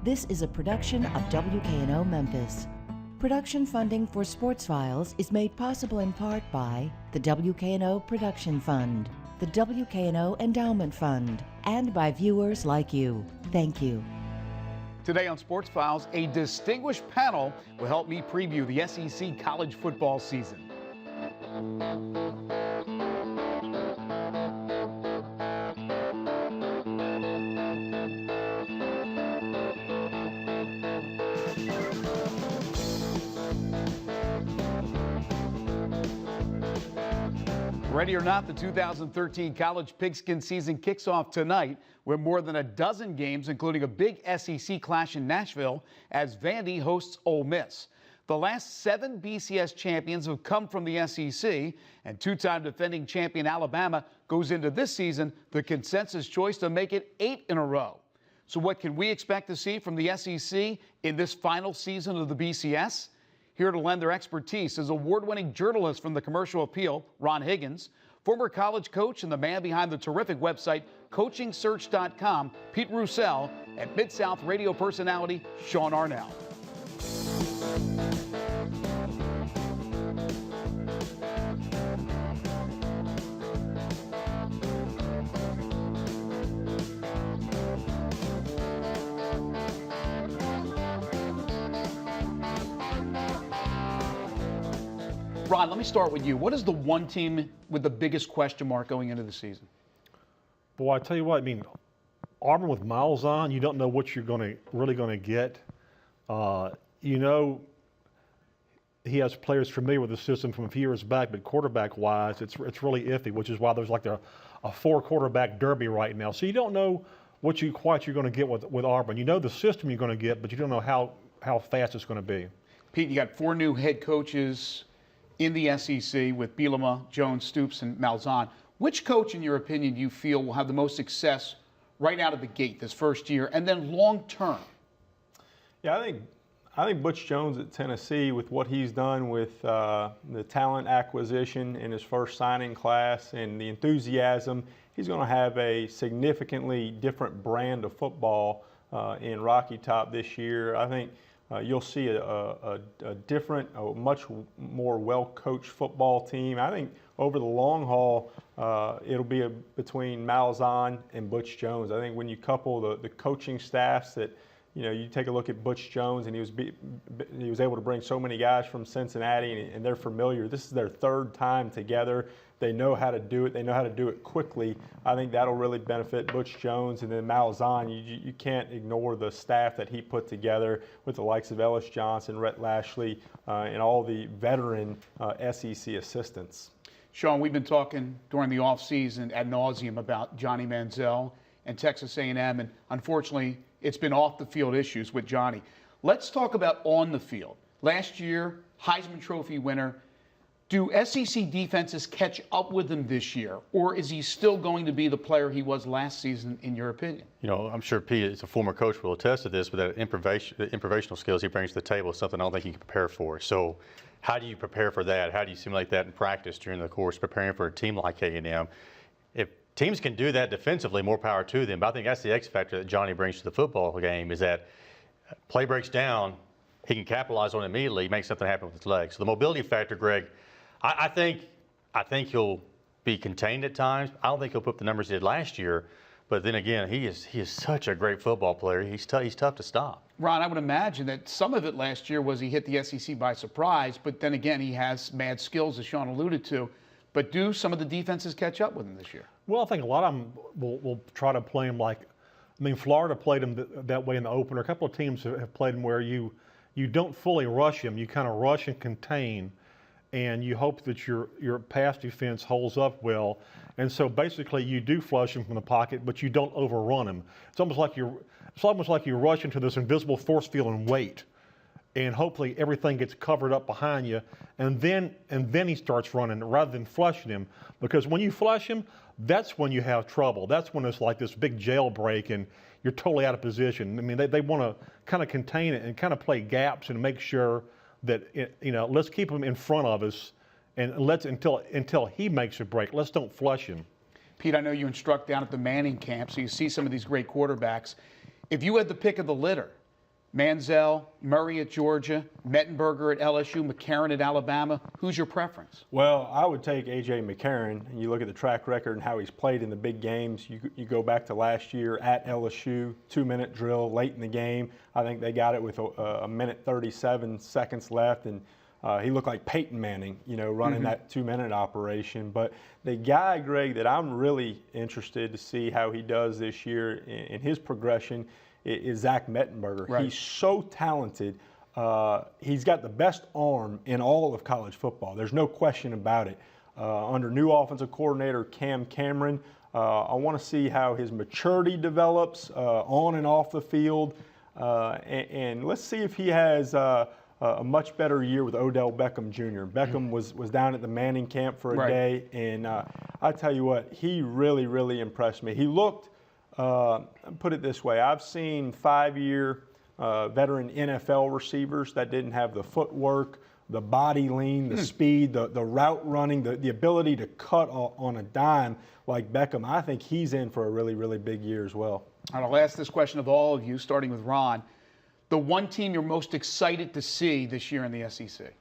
This is a production of WKNO Memphis. Production funding for Sports Files is made possible in part by the WKNO Production Fund, the WKNO Endowment Fund, and by viewers like you. Thank you. Today on Sports Files, a distinguished panel will help me preview the SEC college football season. Ready or not, the 2013 college pigskin season kicks off tonight with more than a dozen games, including a big SEC clash in Nashville as Vandy hosts Ole Miss. The last 7 BCS champions have come from the SEC, and two-time defending champion Alabama goes into this season the consensus choice to make it 8 in a row. So what can we expect to see from the SEC in this final season of the BCS? Here to lend their expertise is award-winning journalist from the Commercial Appeal, Ron Higgins, former college coach and the man behind the terrific website CoachingSearch.com, Pete Roussel, and Mid-South radio personality Sean Arnell. Ron, let me start with you. What is the one team with the biggest question mark going into the season? Boy, I tell you what, I mean, Auburn with Miles on, you don't know what you're really going to get. You know, he has players familiar with the system from a few years back, but quarterback-wise, it's really iffy, which is why there's like a 4-quarterback derby right now. So you don't know what you're going to get with Auburn. You know the system you're going to get, but you don't know how fast it's going to be. Pete, you got 4 new head coaches in the SEC with Bielema, Jones, Stoops, and Malzahn. Which coach, in your opinion, do you feel will have the most success right out of the gate this first year, and then long term? Yeah, I think Butch Jones at Tennessee, with what he's done with the talent acquisition in his first signing class and the enthusiasm, he's going to have a significantly different brand of football in Rocky Top this year. I think you'll see a different, a much more well-coached football team. I think over the long haul, it'll be between Malzahn and Butch Jones. I think when you couple the coaching staffs that, you know, you take a look at Butch Jones, and he was able to bring so many guys from Cincinnati, and they're familiar. This is their 3rd time together. They know how to do it. They know how to do it quickly. I think that'll really benefit Butch Jones. And then Malzahn, you can't ignore the staff that he put together with the likes of Ellis Johnson, Rhett Lashley, and all the veteran SEC assistants. Sean, we've been talking during the offseason ad nauseum about Johnny Manziel and Texas A&M, and unfortunately, it's been off-the-field issues with Johnny. Let's talk about on the field. Last year, Heisman Trophy winner. Do SEC defenses catch up with him this year, or is he still going to be the player he was last season, in your opinion? You know, I'm sure Pete, as a former coach, will attest to this, but that improvisational skills he brings to the table is something I don't think he can prepare for. So how do you prepare for that? How do you simulate that in practice during the course preparing for a team like A&M? If teams can do that defensively, more power to them. But I think that's the X factor that Johnny brings to the football game, is that play breaks down, he can capitalize on it immediately, make something happen with his legs. So the mobility factor, Greg, I think he'll be contained at times. I don't think he'll put up the numbers he did last year. But then again, he is such a great football player. He's tough to stop. Ron, I would imagine that some of it last year was he hit the SEC by surprise. But then again, he has mad skills, as Sean alluded to. But do some of the defenses catch up with him this year? Well, I think a lot of them will try to play him like, I mean, Florida played him that way in the opener. A couple of teams have played him where you don't fully rush him. You kind of rush and contain, and you hope that your pass defense holds up well. And so basically you do flush him from the pocket, but you don't overrun him. It's almost like you rush into this invisible force field and wait. And hopefully everything gets covered up behind you, and then he starts running rather than flushing him. Because when you flush him, that's when you have trouble. That's when it's like this big jailbreak and you're totally out of position. I mean, they want to kind of contain it and kind of play gaps and make sure that, let's keep him in front of us, and until he makes a break. Let's don't flush him. Pete, I know you instruct down at the Manning camp, so you see some of these great quarterbacks. If you had the pick of the litter, Manziel, Murray at Georgia, Mettenberger at LSU, McCarron at Alabama. Who's your preference? Well, I would take A.J. McCarron, and you look at the track record and how he's played in the big games. You go back to last year at LSU, 2-minute drill late in the game. I think they got it with a minute 37 seconds left, and he looked like Peyton Manning, running that 2-minute operation. But the guy, Greg, that I'm really interested to see how he does this year in his progression is Zach Mettenberger. Right. He's so talented. He's got the best arm in all of college football. There's no question about it. Under new offensive coordinator Cam Cameron, I want to see how his maturity develops on and off the field. And let's see if he has a much better year with Odell Beckham Jr. Beckham was down at the Manning camp for a day, and I tell you what, he really, really impressed me. He looked, put it this way, I've seen 5-year veteran NFL receivers that didn't have the footwork, the body lean, the speed, the route running, the ability to cut on a dime like Beckham. I think he's in for a really, really big year as well. And I'll ask this question of all of you, starting with Ron. The one team you're most excited to see this year in the SEC?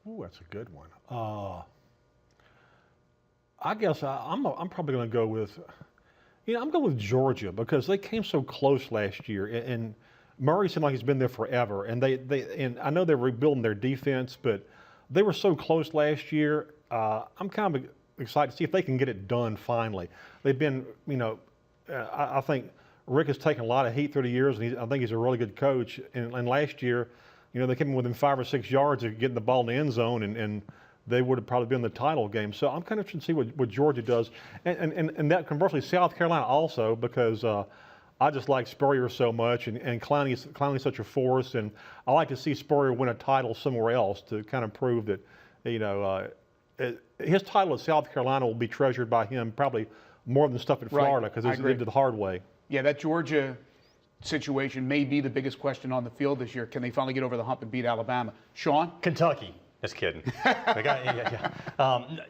Ooh, that's a good one. I guess I'm probably going to go with, I'm going with Georgia because they came so close last year, and Murray seemed like he's been there forever. And and I know they're rebuilding their defense, but they were so close last year. I'm kind of excited to see if they can get it done finally. They've been, I think Rick has taken a lot of heat through the years, and I think he's a really good coach. And last year, they came in within 5 or 6 yards of getting the ball in the end zone, and they would have probably been in the title game. So I'm kind of interested to see what Georgia does. And that conversely, South Carolina also, because I just like Spurrier so much, and Clowney's such a force, and I like to see Spurrier win a title somewhere else to kind of prove that, his title at South Carolina will be treasured by him probably more than stuff at Florida because he did it the hard way. Yeah, that Georgia situation may be the biggest question on the field this year. Can they finally get over the hump and beat Alabama? Sean? Kentucky. Just kidding.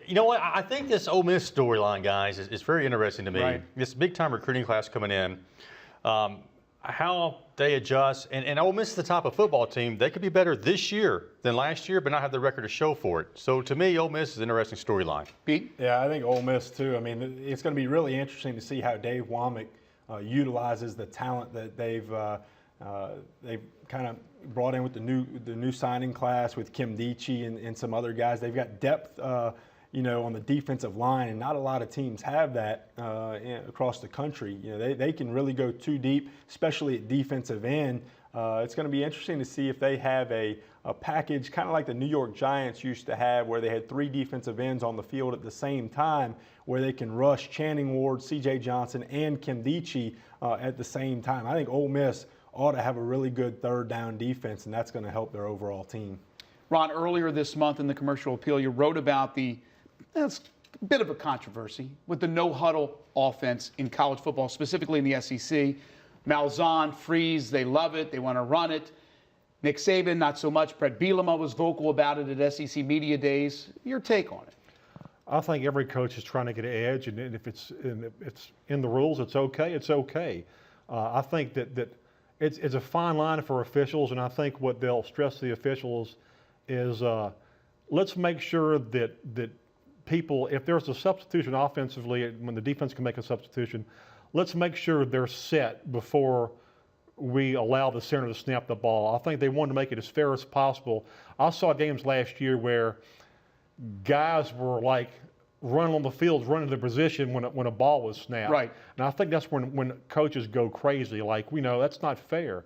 You know what? I think this Ole Miss storyline, guys, is very interesting to me. Right. This big-time recruiting class coming in, how they adjust. And Ole Miss is the type of football team, they could be better this year than last year, but not have the record to show for it. So to me, Ole Miss is an interesting storyline. Pete? Yeah, I think Ole Miss too. I mean, it's going to be really interesting to see how Dave Womack utilizes the talent that they've kind of brought in with the new signing class with Kim Dichie and some other guys. They've got depth, on the defensive line, and not a lot of teams have that across the country. They can really go too deep, especially at defensive end. It's going to be interesting to see if they have a package kind of like the New York Giants used to have, where they had 3 defensive ends on the field at the same time, where they can rush Channing Ward, C.J. Johnson, and Kim Dichie at the same time. I think Ole Miss ought to have a really good third down defense, and that's going to help their overall team. Ron, earlier this month in the Commercial Appeal, you wrote about that's a bit of a controversy with the no-huddle offense in college football, specifically in the SEC. Malzahn, Freeze, they love it. They want to run it. Nick Saban, not so much. Brett Bielema was vocal about it at SEC Media Days. Your take on it? I think every coach is trying to get an edge, and if it's in the rules, it's okay. It's okay. I think that it's a fine line for officials, and I think what they'll stress to the officials is let's make sure that people, if there's a substitution offensively, when the defense can make a substitution, let's make sure they're set before we allow the center to snap the ball. I think they wanted to make it as fair as possible. I saw games last year where guys were like running on the field, running to position when a ball was snapped. Right. And I think that's when coaches go crazy. Like, that's not fair.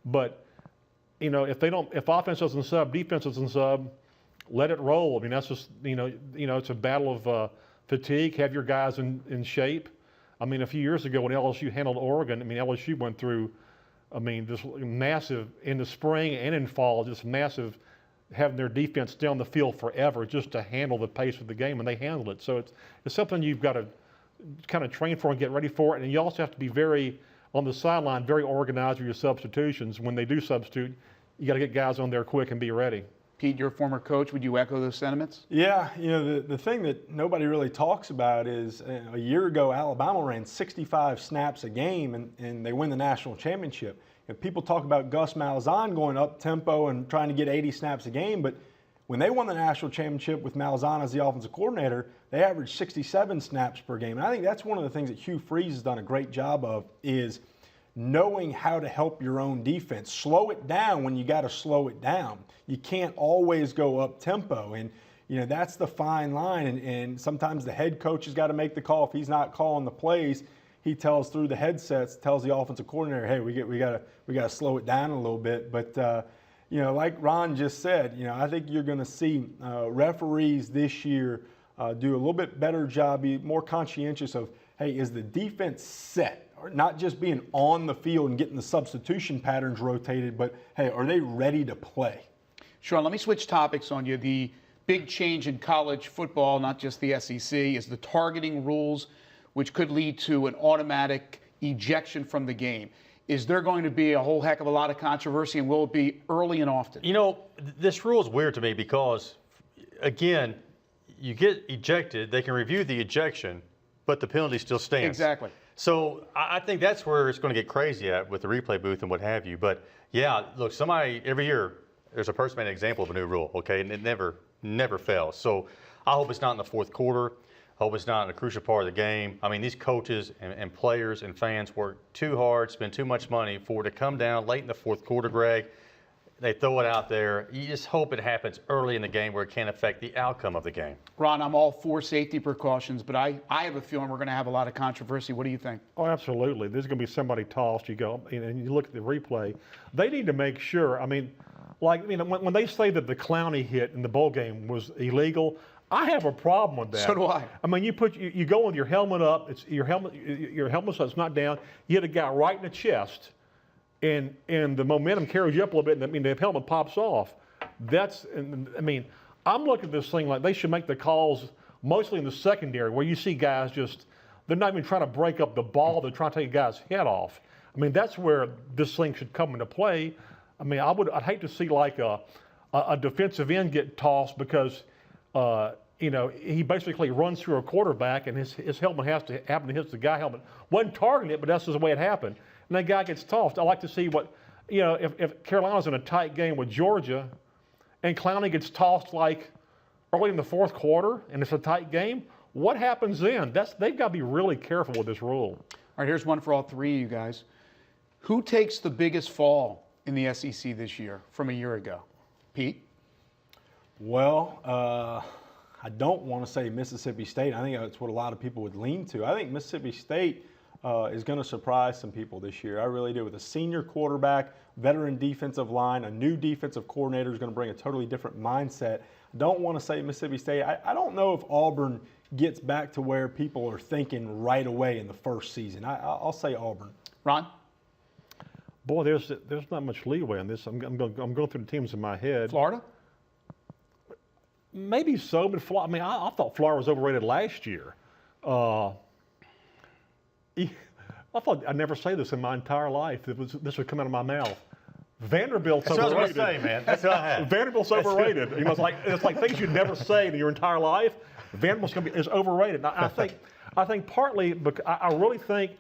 But, if offense doesn't sub, defense doesn't sub, let it roll. I mean, that's just, it's a battle of fatigue. Have your guys in shape. I mean, a few years ago when LSU handled Oregon, LSU went through, this massive, in the spring and in fall, just massive, having their defense stay on the field forever just to handle the pace of the game, and they handled it. So it's something you've got to kind of train for and get ready for, and you also have to be very, on the sideline, very organized with your substitutions. When they do substitute, you got to get guys on there quick and be ready. Pete, you're a former coach. Would you echo those sentiments? Yeah, the thing that nobody really talks about is a year ago, Alabama ran 65 snaps a game, and they win the national championship. And people talk about Gus Malzahn going up tempo and trying to get 80 snaps a game, but when they won the national championship with Malzahn as the offensive coordinator, they averaged 67 snaps per game. And I think that's one of the things that Hugh Freeze has done a great job of, is knowing how to help your own defense. Slow it down when you got to slow it down. You can't always go up tempo. And, that's the fine line. And sometimes the head coach has got to make the call. If he's not calling the plays, he tells through the headsets, tells the offensive coordinator, hey, we got to slow it down a little bit. But, like Ron just said, I think you're going to see referees this year do a little bit better job, be more conscientious of, hey, is the defense set? Or not just being on the field and getting the substitution patterns rotated, but, hey, are they ready to play? Sean, let me switch topics on you. The big change in college football, not just the SEC, is the targeting rules, which could lead to an automatic ejection from the game. Is there going to be a whole heck of a lot of controversy, and will it be early and often? This rule is weird to me because, again, you get ejected, they can review the ejection, but the penalty still stands. Exactly. So I think that's where it's going to get crazy at with the replay booth and what have you. But, yeah, look, every year, there's a person made an example of a new rule, okay, and it never fails. So I hope it's not in the fourth quarter. I hope it's not in a crucial part of the game. I mean, these coaches and players and fans work too hard, spend too much money for it to come down late in the fourth quarter, Greg. They throw it out there. You just hope it happens early in the game where it can't affect the outcome of the game. Ron, I'm all for safety precautions, but I have a feeling we're going to have a lot of controversy. What do you think? Oh, absolutely. There's going to be somebody tossed. You go and you look at the replay. They need to make sure. I mean, when they say that the Clowney hit in the bowl game was illegal, I have a problem with that. So do I. I mean, you go with your helmet up. It's your helmet so it's not down. You hit a guy right in the chest, and the momentum carries you up a little bit. And the helmet pops off. I'm looking at this thing like they should make the calls mostly in the secondary, where you see guys they're not even trying to break up the ball. They're trying to take a guy's head off. I mean, that's where this thing should come into play. I mean, I'd hate to see like a defensive end get tossed because. He basically runs through a quarterback, and his helmet has to happen to hit the guy helmet. Wasn't targeting it, but that's just the way it happened. And that guy gets tossed. I like to see if Carolina's in a tight game with Georgia, and Clowney gets tossed like early in the fourth quarter, and it's a tight game. What happens then? They've got to be really careful with this rule. All right, here's one for all three of you guys. Who takes the biggest fall in the SEC this year from a year ago? Pete? Well, I don't want to say Mississippi State. I think that's what a lot of people would lean to. I think Mississippi State is going to surprise some people this year. I really do. With a senior quarterback, veteran defensive line, a new defensive coordinator is going to bring a totally different mindset. I don't want to say Mississippi State. I don't know if Auburn gets back to where people are thinking right away in the first season. I'll say Auburn. Ron? Boy, there's not much leeway on this. I'm going through the teams in my head. Florida? Maybe so, but I thought Florida was overrated last year. I thought I'd never say this in my entire life. This would come out of my mouth. Vanderbilt's overrated. That's what I was going to say, man. That's what I had. Vanderbilt's overrated. It's like things you'd never say in your entire life. Vanderbilt's is overrated. I think partly because I really think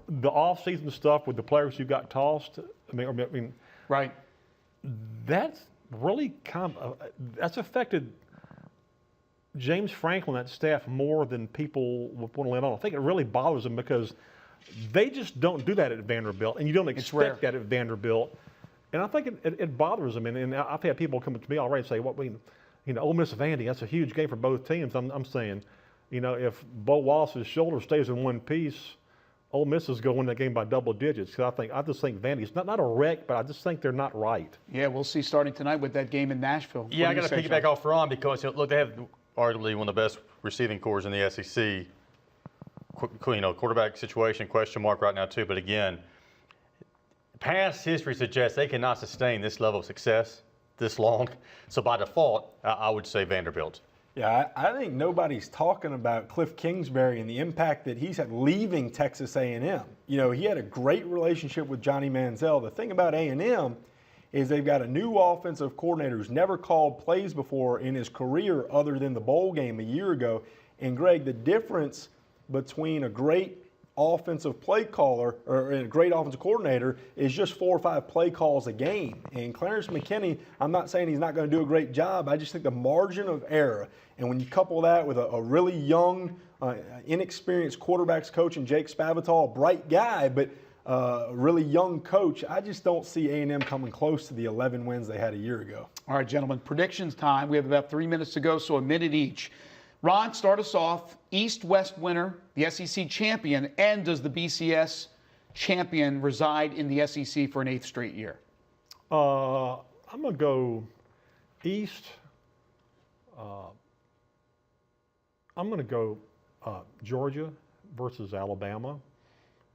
the off-season stuff with the players who got tossed. Right. That's really that's affected James Franklin and that staff more than people would want to let on. I think it really bothers them because they just don't do that at Vanderbilt, and you don't expect that at Vanderbilt. And I think it bothers them. And I've had people come to me already and say, Ole Miss Vandy, that's a huge game for both teams. I'm saying, if Bo Wallace's shoulder stays in one piece, Ole Miss is going to win that game by double digits. Because I just think Vandy's not a wreck, but I just think they're not right. Yeah, we'll see starting tonight with that game in Nashville. Yeah, I got to piggyback off Ron because look, they have arguably one of the best receiving corps in the SEC. Quarterback situation question mark right now too. But again, past history suggests they cannot sustain this level of success this long. So by default, I would say Vanderbilt. Yeah, I think nobody's talking about Cliff Kingsbury and the impact that he's had leaving Texas A&M. He had a great relationship with Johnny Manziel. The thing about A&M is they've got a new offensive coordinator who's never called plays before in his career other than the bowl game a year ago. And, Greg, the difference between a great offensive play caller or a great offensive coordinator is just 4 or 5 play calls a game. And Clarence McKinney, I'm not saying he's not going to do a great job. I just think the margin of error, and when you couple that with a really young, inexperienced quarterbacks coach in Jake Spavital, a bright guy, but a really young coach, I just don't see A&M coming close to the 11 wins they had a year ago. All right, gentlemen, predictions time. We have about 3 minutes to go, so a minute each. Ron, start us off. East-West winner, the SEC champion, and does the BCS champion reside in the SEC for an 8th straight year? I'm going to go East. I'm going to go Georgia versus Alabama,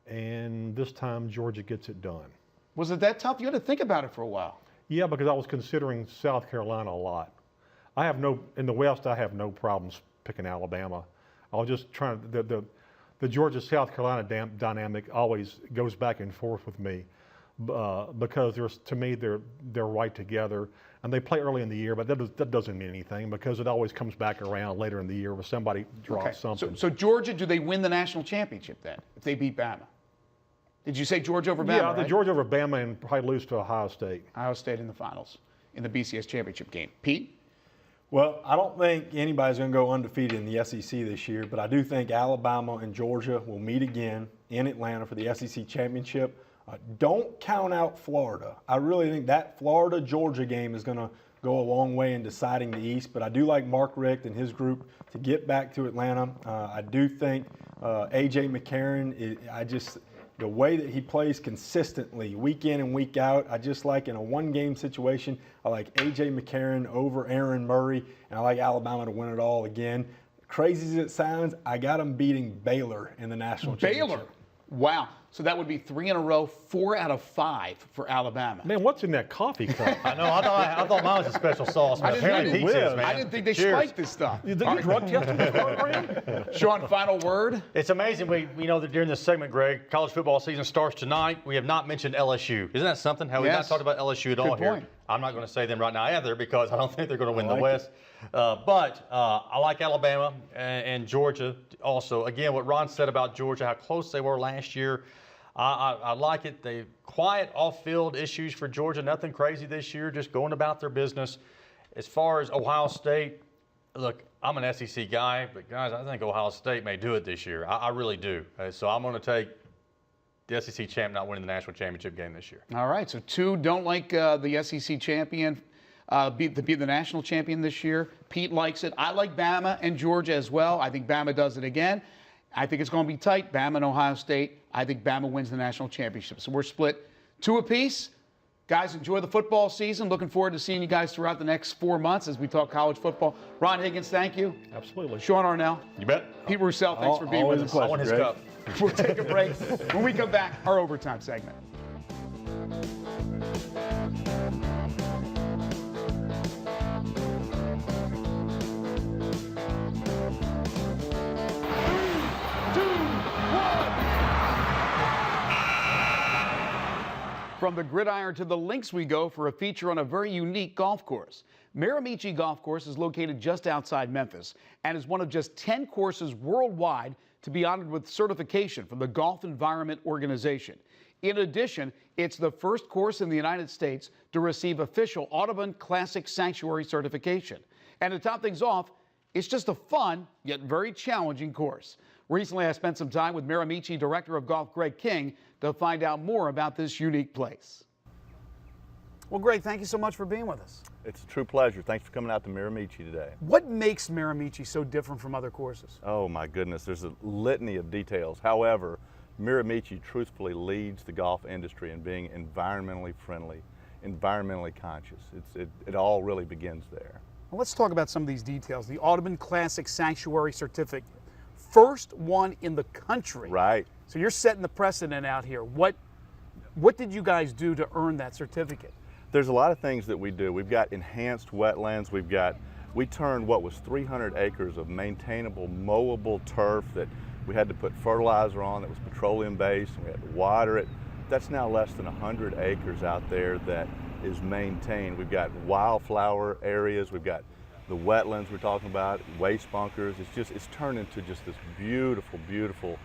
and this time Georgia gets it done. Was it that tough? You had to think about it for a while. Yeah, because I was considering South Carolina a lot. In the West, I have no problems picking Alabama. I was just trying to, the Georgia-South Carolina dynamic always goes back and forth with me because to me, they're right together. And they play early in the year, but that doesn't mean anything because it always comes back around later in the year where somebody draws something. So Georgia, do they win the national championship then if they beat Bama? Did you say Georgia over Bama? Yeah, the right? Georgia over Bama and probably lose to Ohio State. Ohio State in the finals in the BCS championship game. Pete? Well, I don't think anybody's going to go undefeated in the SEC this year, but I do think Alabama and Georgia will meet again in Atlanta for the SEC championship. Don't count out Florida. I really think that Florida-Georgia game is going to go a long way in deciding the East, but I do like Mark Richt and his group to get back to Atlanta. I do think A.J. McCarron, the way that he plays consistently, week in and week out, I just like in a one-game situation, I like A.J. McCarron over Aaron Murray, and I like Alabama to win it all again. Crazy as it sounds, I got them beating Baylor in the national championship. Baylor? Wow. So that would be 3 in a row, 4 out of 5 for Alabama. Man, what's in that coffee cup? I know. I thought mine was a special sauce. But apparently Pete's is, man. I didn't think they Cheers. spiked this stuff. You drug tested this program? Sean, final word? It's amazing. We know that during this segment, Greg, college football season starts tonight. We have not mentioned LSU. Isn't that something? Have we not talked about LSU at all here? Point. I'm not going to say them right now either because I don't think they're going to win the West. But I like Alabama and Georgia also. Again, what Ron said about Georgia, how close they were last year. I like it. They quiet off-field issues for Georgia. Nothing crazy this year, just going about their business. As far as Ohio State, look, I'm an SEC guy, but guys, I think Ohio State may do it this year. I really do. So I'm going to take the SEC champ not winning the national championship game this year. All right, so 2 don't like the SEC champion be the national champion this year. Pete likes it. I like Bama and Georgia as well. I think Bama does it again. I think it's going to be tight, Bama and Ohio State. I think Bama wins the national championship. So we're split 2 apiece. Guys, enjoy the football season. Looking forward to seeing you guys throughout the next 4 months as we talk college football. Ron Higgins, thank you. Absolutely. Sean Arnell. You bet. Pete Roussel, thanks for being with us. I want his cup. We'll take a break. When we come back, our overtime segment. From the gridiron to the links we go for a feature on a very unique golf course. Miramichi Golf Course is located just outside Memphis and is one of just 10 courses worldwide to be honored with certification from the Golf Environment Organization. In addition, it's the first course in the United States to receive official Audubon Classic Sanctuary certification. And to top things off, it's just a fun yet very challenging course. Recently, I spent some time with Miramichi Director of Golf Greg King to find out more about this unique place. Well, Greg, thank you so much for being with us. It's a true pleasure. Thanks for coming out to Miramichi today. What makes Miramichi so different from other courses? Oh my goodness, there's a litany of details. However, Miramichi truthfully leads the golf industry in being environmentally friendly, environmentally conscious. It all really begins there. Well, let's talk about some of these details. The Audubon Classic Sanctuary Certificate, first one in the country. Right. So you're setting the precedent out here. What did you guys do to earn that certificate? There's a lot of things that we do. We've got enhanced wetlands. We turned what was 300 acres of maintainable, mowable turf that we had to put fertilizer on that was petroleum based, and we had to water it. That's now less than 100 acres out there that is maintained. We've got wildflower areas. We've got the wetlands we're talking about, waste bunkers. It's turned into just this beautiful, beautiful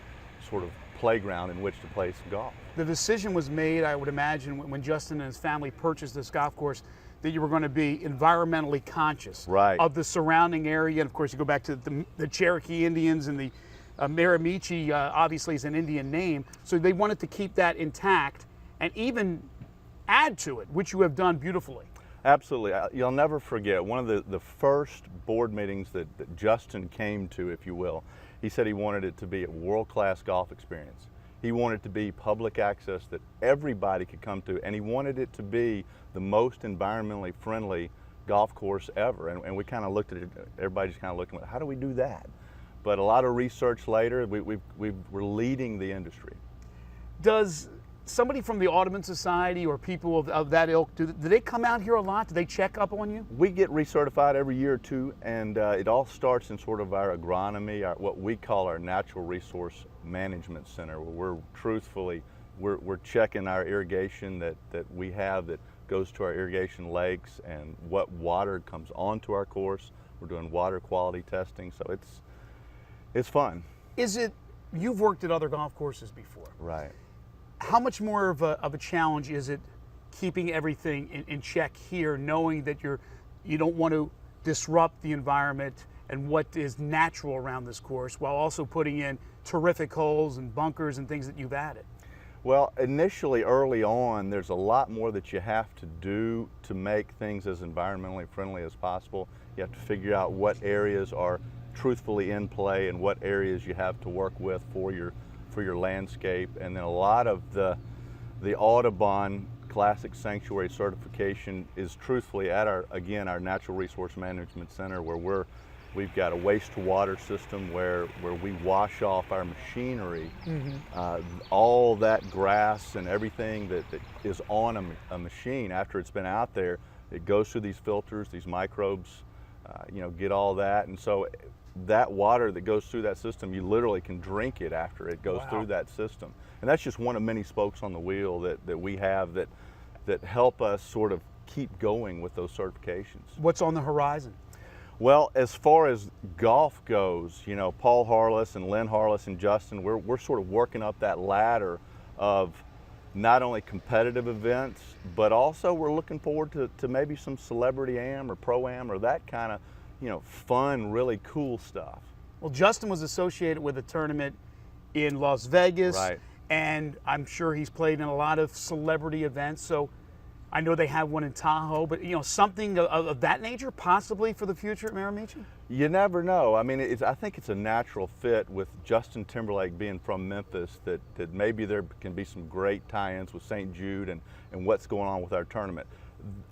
sort of playground in which to play some golf. The decision was made, I would imagine, when Justin and his family purchased this golf course, that you were going to be environmentally conscious Right. of the surrounding area. And of course, you go back to the Cherokee Indians, and the Miramichi obviously is an Indian name. So they wanted to keep that intact and even add to it, which you have done beautifully. Absolutely. You'll never forget one of the first board meetings that Justin came to, if you will. He said he wanted it to be a world-class golf experience. He wanted it to be public access that everybody could come to, and he wanted it to be the most environmentally friendly golf course ever. And we kind of looked at it, everybody just kind of looking at, how do we do that? But a lot of research later, we're leading the industry. Does somebody from the Audubon Society or people of that ilk, do they come out here a lot? Do they check up on you? We get recertified every year or two, and it all starts in sort of our agronomy, what we call our natural resource management center, where we're checking our irrigation that we have that goes to our irrigation lakes and what water comes onto our course. We're doing water quality testing, so it's fun. You've worked at other golf courses before. Right. How much more of a challenge is it keeping everything in check here, knowing that you don't want to disrupt the environment and what is natural around this course, while also putting in terrific holes and bunkers and things that you've added? Well, initially, early on, there's a lot more that you have to do to make things as environmentally friendly as possible. You have to figure out what areas are truthfully in play and what areas you have to work with for your landscape. And then a lot of the Audubon Classic Sanctuary certification is truthfully at our Natural Resource Management Center, where we've got a wastewater system where we wash off our machinery, all that grass and everything that is on a machine after it's been out there. It goes through these filters, these microbes, get all that. And so that water that goes through that system, you literally can drink it after it goes through that system. And that's just one of many spokes on the wheel that we have that help us sort of keep going with those certifications. What's on the horizon? Well, as far as golf goes, Paul Harless and Lynn Harless and Justin, we're sort of working up that ladder of not only competitive events, but also we're looking forward to maybe some celebrity am or pro-am or that kind of fun, really cool stuff. Well, Justin was associated with a tournament in Las Vegas, right, and I'm sure he's played in a lot of celebrity events. So I know they have one in Tahoe, but something of that nature possibly for the future at Miramichi? You never know. I mean, I think it's a natural fit with Justin Timberlake being from Memphis that maybe there can be some great tie-ins with St. Jude and what's going on with our tournament.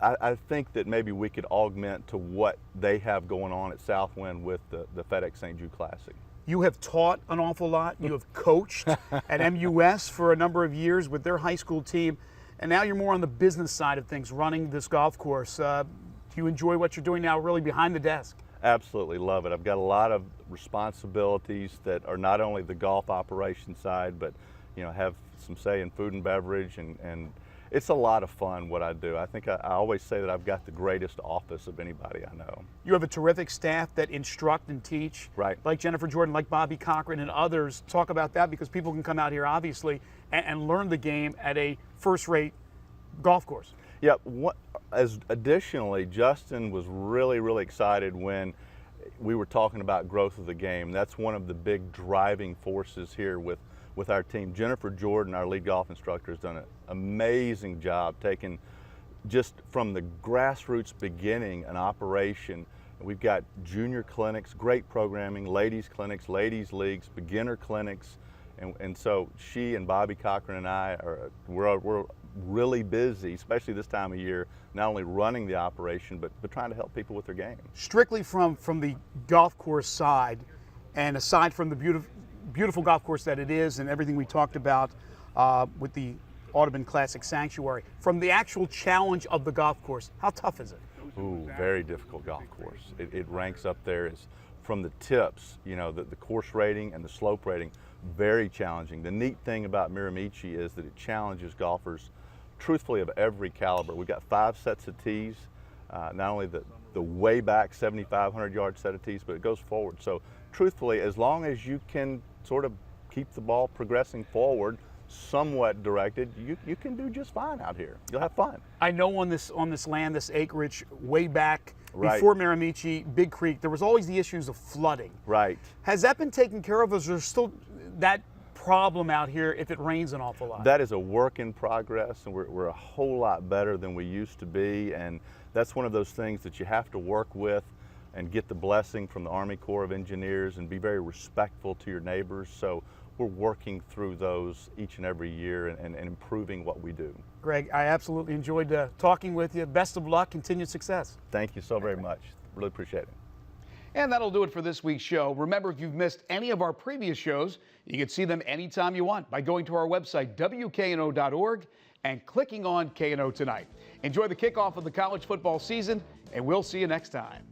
I think that maybe we could augment to what they have going on at Southwind with the FedEx St. Jude Classic. You have taught an awful lot. You have coached at MUS for a number of years with their high school team, and now you're more on the business side of things, running this golf course. Do you enjoy what you're doing now, really behind the desk? Absolutely love it. I've got a lot of responsibilities that are not only the golf operation side, but have some say in food and beverage, and it's a lot of fun what I do. I think I always say that I've got the greatest office of anybody I know. You have a terrific staff that instruct and teach, right, like Jennifer Jordan, like Bobby Cochran and others. Talk about that, because people can come out here obviously and learn the game at a first-rate golf course. Yeah, additionally, Justin was really, really excited when we were talking about growth of the game. That's one of the big driving forces here with our team. Jennifer Jordan, our lead golf instructor, has done an amazing job taking just from the grassroots beginning an operation. We've got junior clinics, great programming, ladies clinics, ladies leagues, beginner clinics, and so she and Bobby Cochran and I we're really busy, especially this time of year, not only running the operation but trying to help people with their game. Strictly from the golf course side, and aside from the beautiful golf course that it is and everything we talked about with the Audubon Classic Sanctuary, from the actual challenge of the golf course, how tough is it? Ooh, very difficult golf course. It ranks up there as from the tips, the course rating and the slope rating, very challenging. The neat thing about Miramichi is that it challenges golfers truthfully of every caliber. We've got 5 sets of tees, not only the way back 7,500 yard set of tees, but it goes forward. So truthfully, as long as you can sort of keep the ball progressing forward, somewhat directed, you can do just fine out here. You'll have fun. I know on this land, this acreage, way back Right. before Miramichi, Big Creek, there was always the issues of flooding. Right. Has that been taken care of, or is there still that problem out here if it rains an awful lot? That is a work in progress, and we're a whole lot better than we used to be, and that's one of those things that you have to work with and get the blessing from the Army Corps of Engineers and be very respectful to your neighbors. So we're working through those each and every year and improving what we do. Greg, I absolutely enjoyed talking with you. Best of luck, continued success. Thank you so very much. Really appreciate it. And that'll do it for this week's show. Remember, if you've missed any of our previous shows, you can see them anytime you want by going to our website, WKNO.org, and clicking on KNO Tonight. Enjoy the kickoff of the college football season, and we'll see you next time.